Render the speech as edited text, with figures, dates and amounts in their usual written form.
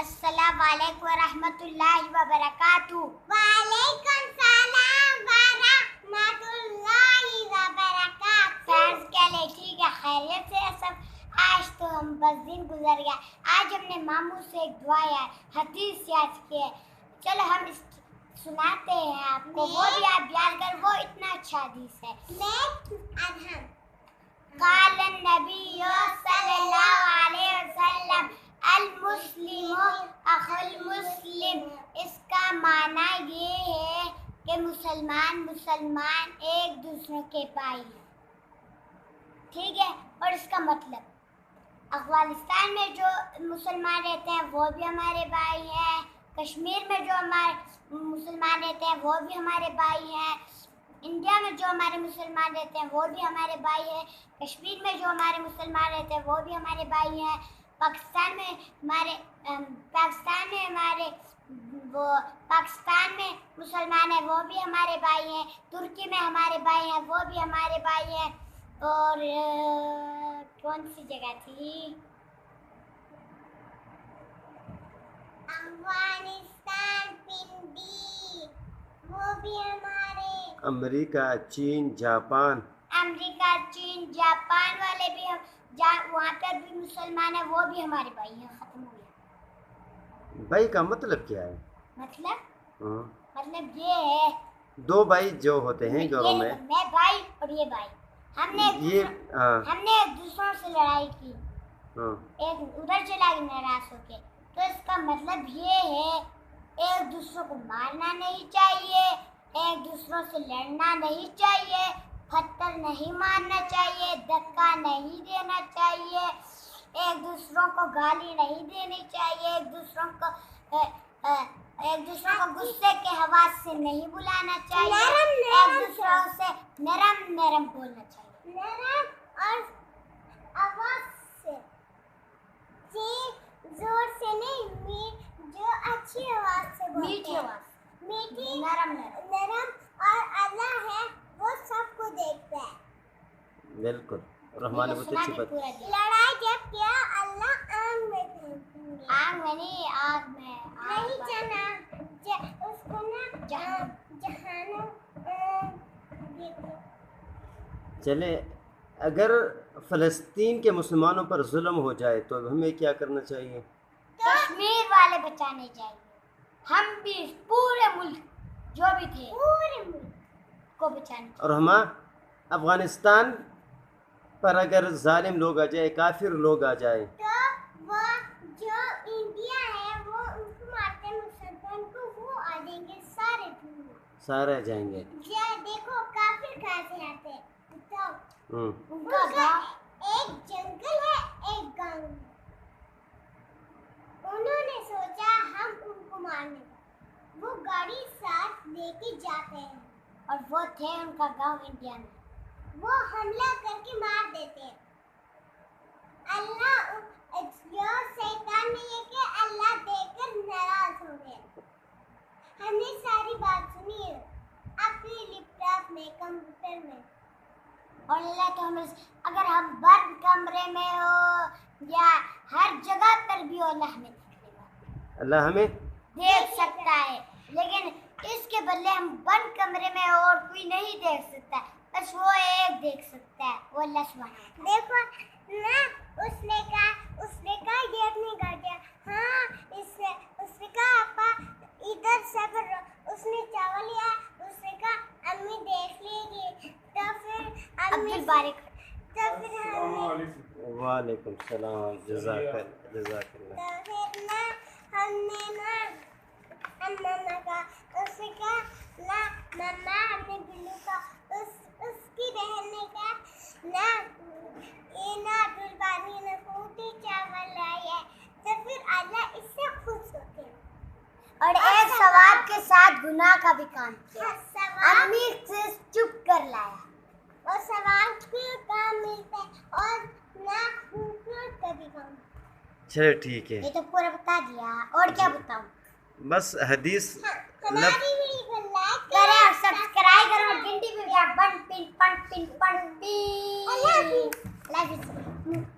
السلام علیکم ورحمۃ اللہ وبرکاتہ۔ وعلیکم السلام ورحمۃ اللہ وبرکاتہ۔ فرض کیا لے ٹھیک ہے، خیریت سے ہے سب؟ آج تو ہم بس دن گزر گیا۔ آج ہم نے ماموں سے ایک دعا یا حدیث یاد کی ہے، چلو ہم اس سناتے ہیں آپ کو، وہ بھی آپ یاد کر، وہ اتنا اچھا حدیث ہے۔ قال النبی صلی اللہ علیہ وسلم المسلم اخو المسلم، اس کا معنی یہ ہے کہ مسلمان ایک دوسرے کے بھائی ہیں، ٹھیک ہے۔ اور اس کا مطلب افغانستان میں جو مسلمان رہتے ہیں وہ بھی ہمارے بھائی ہیں، کشمیر میں جو ہمارے مسلمان رہتے ہیں وہ بھی ہمارے بھائی ہیں، انڈیا میں جو ہمارے مسلمان رہتے ہیں وہ بھی ہمارے بھائی ہیں، کشمیر میں جو ہمارے مسلمان رہتے ہیں وہ بھی ہمارے بھائی ہیں، پاکستان میں مسلمان ہیں وہ بھی ہمارے بھائی ہیں، ترکی میں ہمارے بھائی ہیں وہ بھی ہمارے بھائی ہیں، اور کون سی جگہ تھی، افغانستان، پنڈی، وہ بھی ہمارے، امریکہ، چین، جاپان، امریکہ، چین، جاپان والے بھی وہاں پر بھی مسلمان ہیں وہ بھی ہمارے بھائی ہیں۔ ختم ہو گیا۔ بھائی کا مطلب کیا ہے؟ مطلب یہ ہے دو بھائی جو ہوتے ہیں گھروں میں، میں بھائی اور یہ بھائی، ہم نے ایک دوسروں سے لڑائی کی، ایک ادھر چلا گیا ناراض ہو کے، تو اس کا مطلب یہ ہے ایک دوسروں کو مارنا نہیں چاہیے، ایک دوسروں سے لڑنا نہیں چاہیے، پتھر نہیں مارنا چاہیے، دھکا نہیں دینا چاہیے، ایک دوسروں کو گالی نہیں دینی چاہیے، ایک دوسروں کو غصے کے حواس سے نہیں بلانا چاہیے، ایک دوسروں سے نرم بولنا چاہیے، نرم اور آواز سے، زور سے نہیں، جو اچھی آواز سے بولتے ہیں، میٹھی آواز، میٹھی، نرم اور اللہ ہے وہ سب کو دیکھتا ہے۔ بالکل رحمان بہت اچھی بات۔ لڑائی جب کیا اللہ آگ میں پھینکیں گے، آگ میں نہیں، آگ میں نہیں جنا، اس کو نا جہنم چلے اگر فلسطین کے مسلمانوں پر ظلم ہو جائے تو ہمیں کیا کرنا چاہیے؟ کشمیر والے بچانے چاہیے، ہم بھی پورے ملک جو بھی تھے پورے ملک کو بچانے چاہیے، اور ہم افغانستان پر اگر ظالم لوگ آ جائے، کافر لوگ آ جائے تو وہ جو انڈیا ہے وہ ان کو مارتے ہیں، مسلمان کو، وہ آ جائیں گے سارے آ جائیں گے۔ دیکھو کافر کہاں سے آتے ہیں، ان کا گاؤں ایک جنگل ہے، ایک گاؤں ہے، انہوں نے سوچا ہم ان کو مارنے کا، وہ گاڑی ساتھ لے کے جاتے ہیں، اور وہ تھے ان کا گاؤں انڈیا میں، وہ حملہ کر کے مار دیتے ہیں۔ اللہ جو شیطان نے یہ کہ اللہ دیکھ کر ناراض ہو گئے۔ ہم نے ساری بات سنی ہے اپنی لیپ ٹاپ میں، کمپیوٹر میں، اور اللہ تو ہمیں اگر ہم بند کمرے میں ہو یا ہر جگہ پر بھی ہو، اللہ ہمیں دیکھ لے گا، اللہ ہمیں دیکھ سکتا ہے، لیکن اس کے بدلے ہم بند کمرے میں ہو اور کوئی نہیں دیکھ سکتا، بس وہ ایک دیکھ سکتا ہے، وہ اللہ سبحانہ۔ دیکھو نا، اس نے کہا یہ اپنی گاڑی، ہاں اس نے کہا آپا ادھر صبر رہو، اس نے چاول لیا، اس نے کہا امی دیکھ لے گی، تو پھر امی تو پھر وعلیکم السلام، جزاک اللہ۔ تو پھر نا ہم نے نا ماما کا، اس نے کہا نا ماما ہم نے بلو کا، اس کی بہن نے کہا نا یہ نا عبدالباری نے پوٹی چاول لائی ہے، تو پھر اللہ اس سے خوش ہوتے ہیں، اور ایک ثواب کے ساتھ گناہ کا بھی کام کیا، امی سے چپ کر لایا، اور ثواب کے کام ملتا ہے، اور نا خوبصورت کا بھی کام۔ چلے ٹھیک ہے، یہ تو پورا بتا دیا، اور کیا بتاؤں؟ بس حدیث ہماری ویڈیو کو لائک کریں اور سبسکرائب کریں اور گھنٹی بھی بجائیں، بن پن پن پن پن پی۔ اللہ حافظ۔ اللہ حافظ۔